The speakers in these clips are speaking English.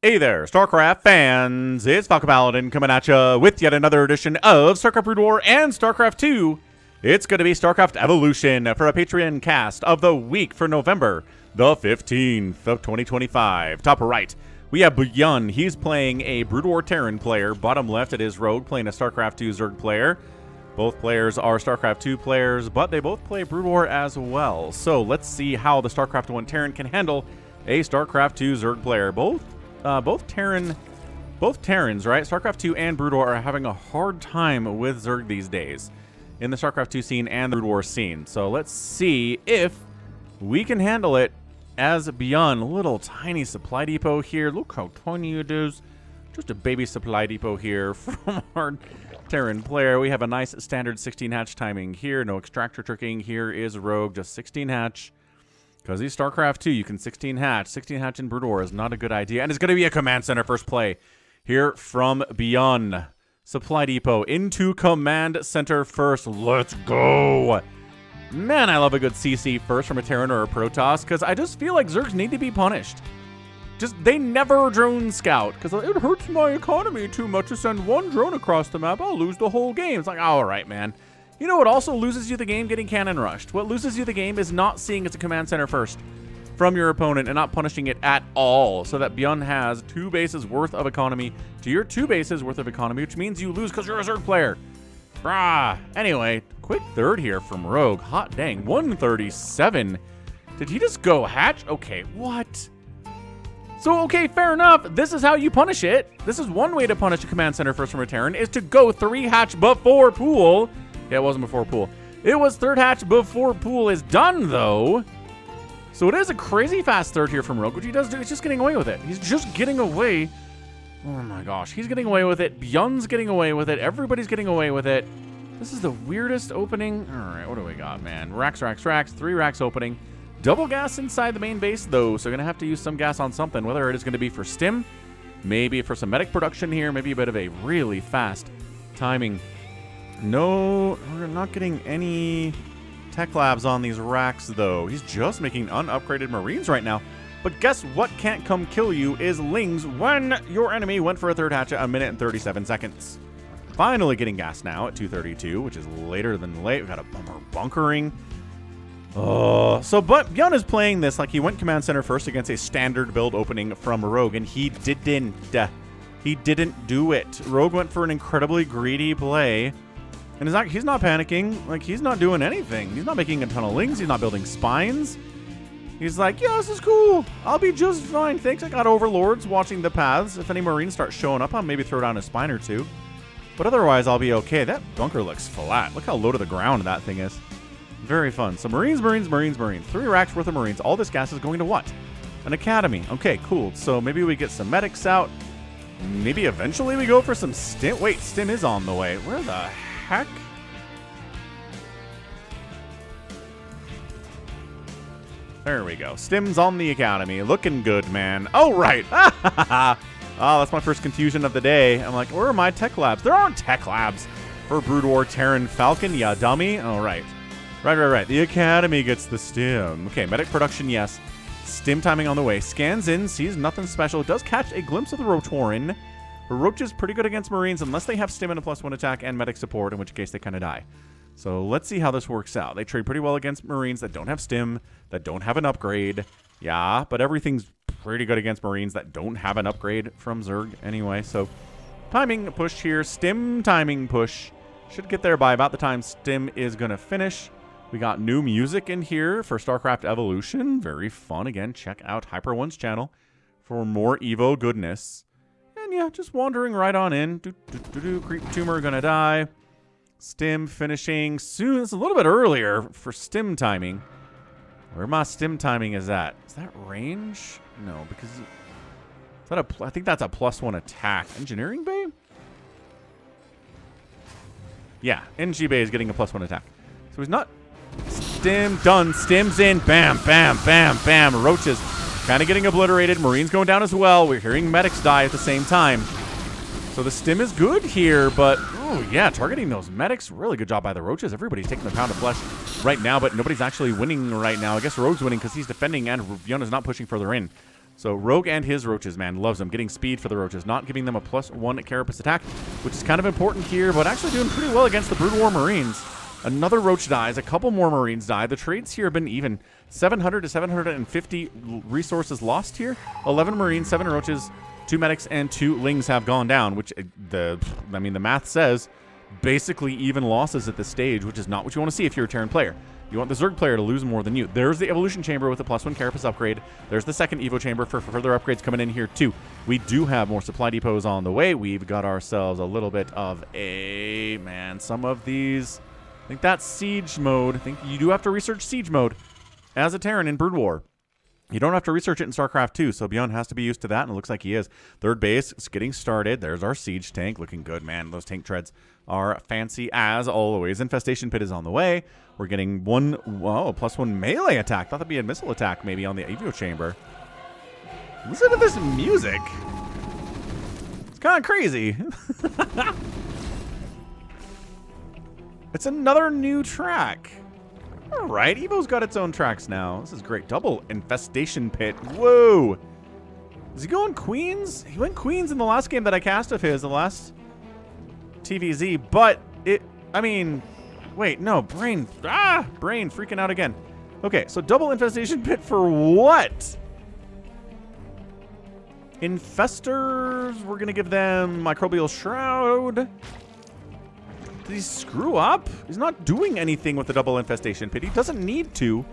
Hey there, StarCraft fans! It's falconpaladin coming at you with yet another edition of StarCraft Brood War and StarCraft 2. It's going to be StarCraft Evolution for a Patreon cast of the week for November the 15th of 2025. Top right, we have ByuN. He's playing a Brood War Terran player. Bottom left, it is Rogue playing a StarCraft 2 Zerg player. Both players are StarCraft 2 players, but they both play Brood War as well. So let's see how the StarCraft 1 Terran can handle a StarCraft 2 Zerg player. Both Terrans, right? StarCraft 2 and Brood War are having a hard time with Zerg these days in the StarCraft 2 scene and the Brood War scene. So let's see if we can handle it as ByuN. A little tiny supply depot here. Look how tiny it is. Just a baby supply depot here from our Terran player. We have a nice standard 16 hatch timing here. No extractor tricking. Here is Rogue, just 16 hatch. Because these StarCraft 2, you can 16 hatch. 16 hatch in Brood War is not a good idea. And it's going to be a command center first play here from ByuN. Supply depot into command center first. Let's go. Man, I love a good CC first from a Terran or a Protoss. Because I just feel like Zergs need to be punished. They never drone scout. Because it hurts my economy too much to send one drone across the map. I'll lose the whole game. It's like, all right, man. You know what also loses you the game? Getting cannon rushed. What loses you the game is not seeing it's a command center first from your opponent and not punishing it at all, so that ByuN has 2 bases worth of economy to your 2 bases worth of economy, which means you lose because you're a Zerg player. Brah. Anyway, quick third here from Rogue. Hot dang, 137. Did he just go hatch? Okay, what? So, okay, fair enough. This is how you punish it. This is one way to punish a command center first from a Terran, is to go 3 hatch before pool. Yeah, it wasn't before pool. It was third hatch before pool is done, though. So it is a crazy fast third here from Rogue, which he does do. He's just getting away with it. He's just getting away. Oh, my gosh. He's getting away with it. ByuN's getting away with it. Everybody's getting away with it. This is the weirdest opening. All right, what do we got, man? Racks, racks, racks. 3 racks opening. Double gas inside the main base, though. So going to have to use some gas on something, whether it is going to be for stim, maybe for some medic production here, maybe a bit of a really fast timing. No, we're not getting any tech labs on these racks, though. He's just making unupgraded Marines right now. But guess what can't come kill you is Lings when your enemy went for a third hatch at 1 minute and 37 seconds. Finally getting gas now at 2:32, which is later than late. We've got a bumper bunkering. But ByuN is playing this like he went command center first against a standard build opening from Rogue, and he didn't. He didn't do it. Rogue went for an incredibly greedy play. And he's not panicking. Like, he's not doing anything. He's not making a ton of Lings. He's not building spines. He's like, yeah, this is cool. I'll be just fine. Thanks. I got overlords watching the paths. If any Marines start showing up, I'll maybe throw down a spine or 2. But otherwise, I'll be okay. That bunker looks flat. Look how low to the ground that thing is. Very fun. So Marines, Marines, Marines, Marines. 3 racks worth of Marines. All this gas is going to what? An academy. Okay, cool. So maybe we get some medics out. Maybe eventually we go for some stim. Wait, stim is on the way. Where the heck? There we go. Stim's on the academy. Looking good, man. Oh, right. Oh, that's my first confusion of the day. I'm like, where are my tech labs? There aren't tech labs for Brood War Terran Falcon, ya dummy. Oh, right. Right. The academy gets the stim. Okay, medic production, yes. Stim timing on the way. Scans in, sees nothing special. Does catch a glimpse of the Rotoran. Roach is pretty good against Marines unless they have stim and a +1 attack and medic support, in which case they kind of die. So let's see how this works out. They trade pretty well against Marines that don't have stim, that don't have an upgrade. Yeah, but everything's pretty good against Marines that don't have an upgrade from Zerg anyway. So timing push here. Stim timing push. Should get there by about the time stim is going to finish. We got new music in here for StarCraft Evolution. Very fun. Again, check out Hyper1's channel for more Evo goodness. And yeah, just wandering right on in. Creep tumor gonna die. Stim finishing soon. It's a little bit earlier for stim timing. Where my stim timing is at? Is that range? No, because is that I think that's a +1 attack. Engineering bay? Yeah, NG bay is getting a +1 attack. So he's not. Stim done. Stim's in. Bam, bam, bam, bam. Roaches kind of getting obliterated. Marines going down as well. We're hearing medics die at the same time. So the stim is good here, but oh yeah, targeting those medics. Really good job by the Roaches. Everybody's taking the pound of flesh right now, but nobody's actually winning right now. I guess Rogue's winning because he's defending and ByuN is not pushing further in. So Rogue and his roaches, man, loves them. Getting speed for the roaches, not giving them a +1 carapace attack, which is kind of important here, but actually doing pretty well against the Brood War Marines. Another roach dies, a couple more Marines die. The trades here have been even. 700 to 750 resources lost here. 11 Marines, 7 roaches, 2 medics, and 2 lings have gone down, which the math says basically even losses at this stage, which is not what you want to see if you're a Terran player. You want the Zerg player to lose more than you. There's the Evolution Chamber with a +1 carapace upgrade. There's the second Evo Chamber for further upgrades coming in here too. We do have more supply depots on the way. We've got ourselves a little bit of a, man, some of these, I think that's siege mode. I think you do have to research siege mode as a Terran in Brood War. You don't have to research it in StarCraft 2, so ByuN has to be used to that, and it looks like he is. Third base is getting started. There's our siege tank. Looking good, man. Those tank treads are fancy as always. Infestation Pit is on the way. We're getting +1 melee attack. Thought that'd be a missile attack maybe on the Evo Chamber. Listen to this music. It's kind of crazy. It's another new track. All right, Evo's got its own tracks now. This is great. Double Infestation Pit. Whoa. Is he going Queens? He went Queens in the last game that I cast of his, the last TVZ, but wait, no, brain freaking out again. Okay, so double Infestation Pit for what? Infestors, we're going to give them Microbial Shroud. Did he screw up? He's not doing anything with the double Infestation Pit. He doesn't need to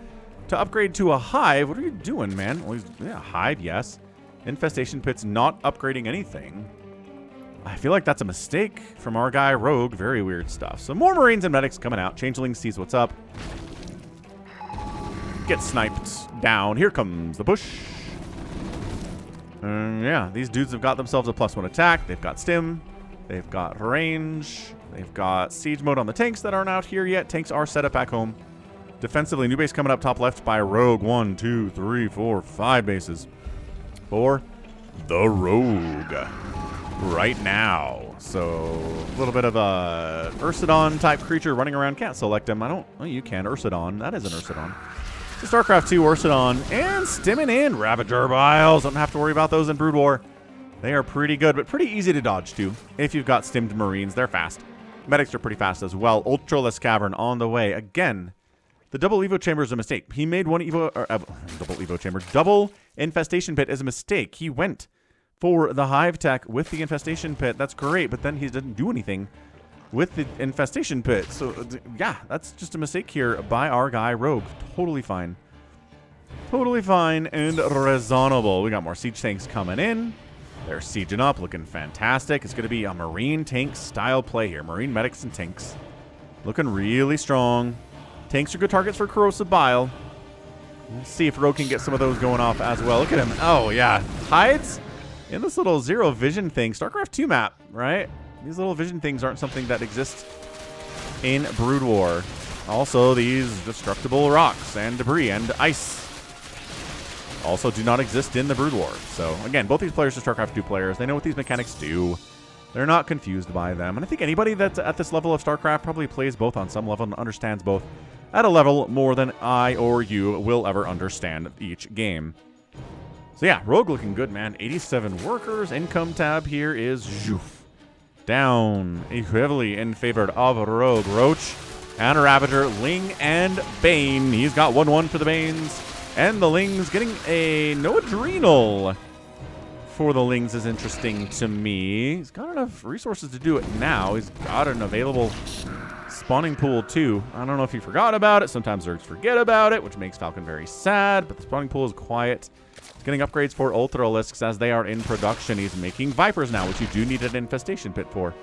upgrade to a hive. What are you doing, man? Well, hive, yes. Infestation Pit's not upgrading anything. I feel like that's a mistake from our guy Rogue. Very weird stuff. So more Marines and medics coming out. Changeling sees what's up. Get sniped down. Here comes the push. Yeah, these dudes have got themselves a +1 attack. They've got stim. They've got range. They've got siege mode on the tanks that aren't out here yet. Tanks are set up back home. Defensively, new base coming up top left by Rogue. 1, 2, 3, 4, 5 bases for the Rogue right now. So a little bit of a Ursidon type creature running around. Can't select him. Oh, you can. Ursidon. That is an Ursidon. It's a StarCraft 2 Ursidon. And stimming in Ravager Biles. Don't have to worry about those in Brood War. They are pretty good, but pretty easy to dodge too. If you've got stimmed Marines, they're fast. Medics are pretty fast as well. Ultraless Cavern on the way. Again, the double Evo Chamber is a mistake. He made one double Evo Chamber. Double Infestation Pit is a mistake. He went for the Hive Tech with the Infestation Pit. That's great, but then he didn't do anything with the Infestation Pit. So, yeah, that's just a mistake here by our guy Rogue. Totally fine. Totally fine and reasonable. We got more siege tanks coming in. They're sieging up, looking fantastic. It's going to be a Marine tank style play here. Marine medics and tanks. Looking really strong. Tanks are good targets for Corrosive Bile. We'll see if Rogue can get some of those going off as well. Look at him. Oh, yeah. Hides in this little zero vision thing. StarCraft 2 map, right? These little vision things aren't something that exists in Brood War. Also, these destructible rocks and debris and ice also do not exist in the Brood War. So, again, both these players are StarCraft 2 players. They know what these mechanics do. They're not confused by them. And I think anybody that's at this level of StarCraft probably plays both on some level and understands both at a level more than I or you will ever understand each game. So, yeah, Rogue looking good, man. 87 workers. Income tab here is down heavily in favor of Rogue. Roach and Ravager, Ling and Bane. He's got 1-1 for the Banes. And the Lings getting a no Adrenal for the Lings is interesting to me. He's got enough resources to do it now. He's got an available spawning pool too. I don't know if he forgot about it. Sometimes Zergs forget about it, which makes Falcon very sad. But the spawning pool is quiet. He's getting upgrades for Ultralisks as they are in production. He's making Vipers now, which you do need an Infestation Pit for.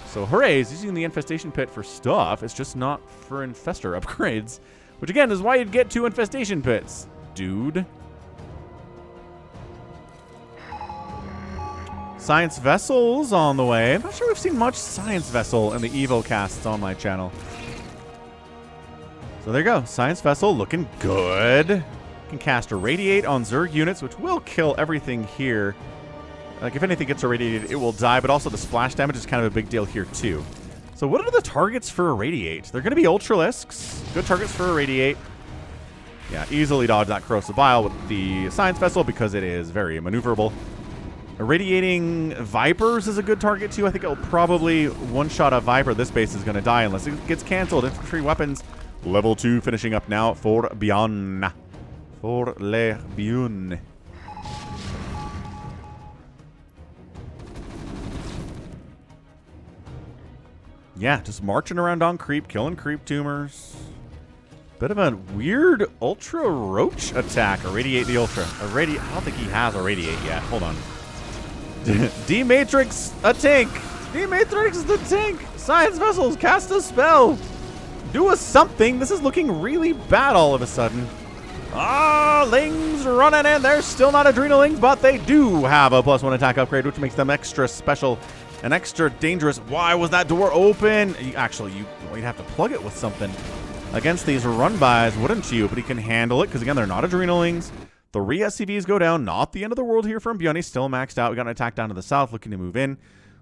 So hooray, he's using the Infestation Pit for stuff. It's just not for Infestor upgrades. Which again is why you'd get 2 Infestation Pits, dude. Science Vessels on the way. I'm not sure we've seen much Science Vessel in the Evo casts on my channel. So there you go. Science Vessel looking good. Can cast Irradiate on Zerg units, which will kill everything here. Like, if anything gets irradiated, it will die, but also the splash damage is kind of a big deal here, too. So what are the targets for Irradiate? They're going to be Ultralisks. Good targets for Irradiate. Yeah, easily dodge that corrosive bile with the science vessel because it is very maneuverable. Irradiating Vipers is a good target too. I think it'll probably one-shot a Viper. This base is going to die unless it gets canceled. Infantry weapons, level 2 finishing up now for ByuN. For le ByuN. Yeah, just marching around on creep, killing creep tumors. Bit of a weird Ultra Roach attack. Irradiate the Ultra. I don't think he has Irradiate yet. Hold on. D-Matrix a tank. D-Matrix is the tank. Science vessels, cast a spell. Do a something. This is looking really bad all of a sudden. Ah, Lings running in. They're still not Adrenal Lings, but they do have a +1 attack upgrade, which makes them extra special and extra dangerous. Why was that door open? Actually, you'd have to plug it with something against these run-bys, wouldn't you? But he can handle it because, again, they're not Adrenal Lings. 3 SCVs go down. Not the end of the world here from ByuN. He's still maxed out. We got an attack down to the south, looking to move in.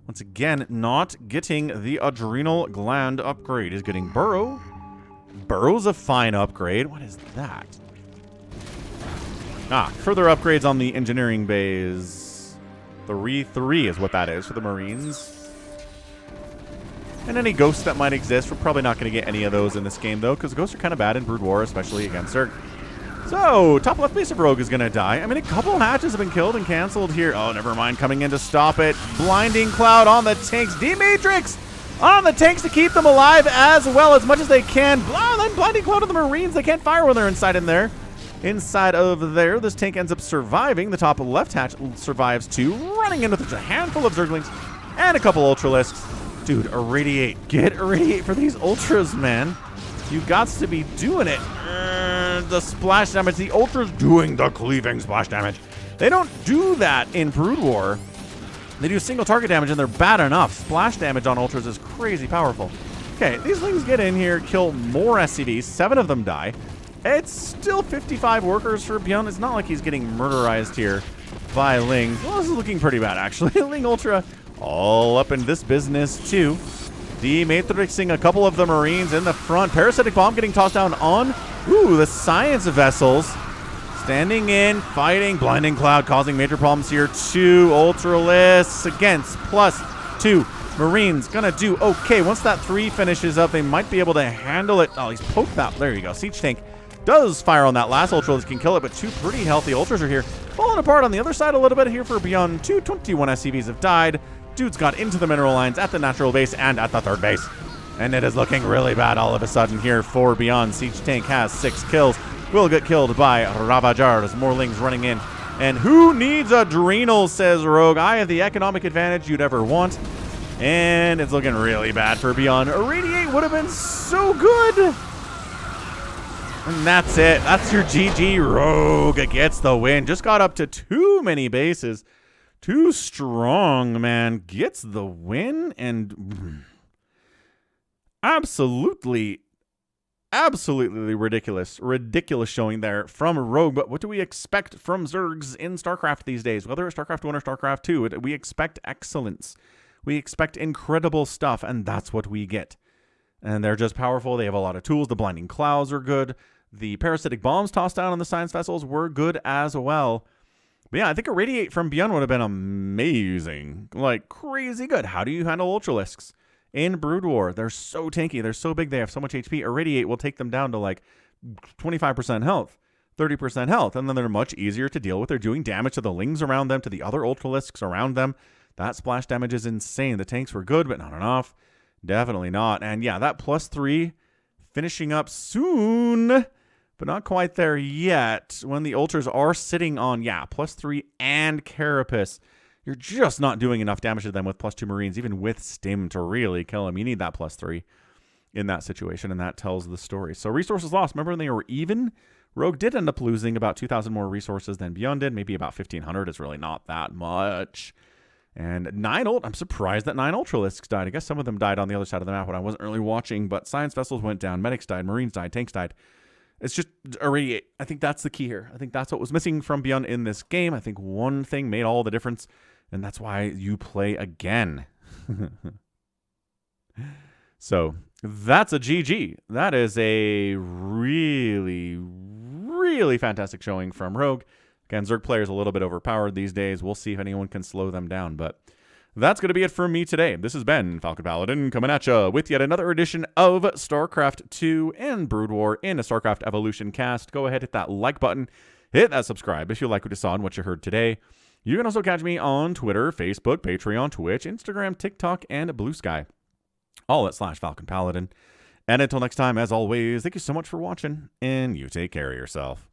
Once again, not getting the Adrenal Gland upgrade. He's getting Burrow. Burrow's a fine upgrade. What is that? Ah, further upgrades on the engineering bays. 3 is what that is for the Marines. And any ghosts that might exist, we're probably not going to get any of those in this game, though, because ghosts are kind of bad in Brood War, especially against Zerg. So, top left base of Rogue is going to die. I mean, a couple hatches have been killed and canceled here. Oh, never mind. Coming in to stop it. Blinding Cloud on the tanks. D-Matrix on the tanks to keep them alive as well as much as they can. Then Blinding Cloud on the Marines. They can't fire when they're inside in there. Inside of there, this tank ends up surviving. The top left hatch survives too. Running in with a handful of Zerglings and a couple Ultralisks. Dude, Irradiate. Get Irradiate for these Ultras, man. You gots to be doing it. The splash damage. The Ultras doing the cleaving splash damage. They don't do that in Brood War. They do single target damage, and they're bad enough. Splash damage on Ultras is crazy powerful. Okay, these Lings get in here, kill more SCVs. 7 of them die. It's still 55 workers for ByuN. It's not like he's getting murderized here by Lings. Well, this is looking pretty bad, actually. Ling Ultra all up in this business, too. D-Matrixing a couple of the Marines in the front. Parasitic Bomb getting tossed down on, the Science Vessels. Standing in, fighting. Blinding Cloud causing major problems here. 2 Ultralisks against +2 Marines. Gonna do okay. Once that 3 finishes up, they might be able to handle it. Oh, he's poked that. There you go. Siege Tank does fire on that last Ultralisk, can kill it, but 2 pretty healthy Ultras are here. Falling apart on the other side a little bit here for ByuN. 221 SCVs have died. Dudes got into the mineral lines at the natural base and at the 3rd base. And it is looking really bad all of a sudden here for ByuN. Siege Tank has 6 kills. Will get killed by Ravagers. More Lings running in. And who needs Adrenals, says Rogue. I have the economic advantage you'd ever want. And it's looking really bad for ByuN. Irradiate would have been so good. And that's it. That's your GG. Rogue gets the win. Just got up to too many bases. Too strong, man. Gets the win. And absolutely ridiculous showing there from Rogue. But what do we expect from Zergs in StarCraft these days? Whether it's StarCraft 1 or StarCraft 2, we expect excellence. We expect incredible stuff, and that's what we get. And they're just powerful. They have a lot of tools. The Blinding Clouds are good. The Parasitic Bombs tossed down on the Science Vessels were good as well. But yeah, I think Irradiate from ByuN would have been amazing. Like, crazy good. How do you handle Ultralisks in Brood War? They're so tanky. They're so big. They have so much HP. Irradiate will take them down to like 25% health, 30% health. And then they're much easier to deal with. They're doing damage to the Lings around them, to the other Ultralisks around them. That splash damage is insane. The tanks were good, but not enough. Definitely not. And yeah, that +3 finishing up soon, but not quite there yet. When the Ultras are sitting on, +3 and Carapace, you're just not doing enough damage to them with +2 Marines, even with Stim to really kill them. You need that +3 in that situation, and that tells the story. So resources lost. Remember when they were even? Rogue did end up losing about 2,000 more resources than ByuN did. Maybe about 1,500 is really not that much. And 9 I'm surprised that 9 Ultralisks died. I guess some of them died on the other side of the map when I wasn't really watching, but Science Vessels went down, Medics died, Marines died, Tanks died. It's just Irradiate. I think that's the key here. I think that's what was missing from ByuN in this game. I think one thing made all the difference, and that's why you play again. So that's a GG. That is a really really fantastic showing from Rogue. Again, Zerg players a little bit overpowered these days. We'll see if anyone can slow them down, but that's going to be it for me today. This has been Falcon Paladin coming at you with yet another edition of StarCraft 2 and Brood War in a StarCraft Evolution cast. Go ahead, hit that like button, hit that subscribe if you like what you saw and what you heard today. You can also catch me on Twitter, Facebook, Patreon, Twitch, Instagram, TikTok, and Blue Sky. All at /Falcon Paladin. And until next time, as always, thank you so much for watching, and you take care of yourself.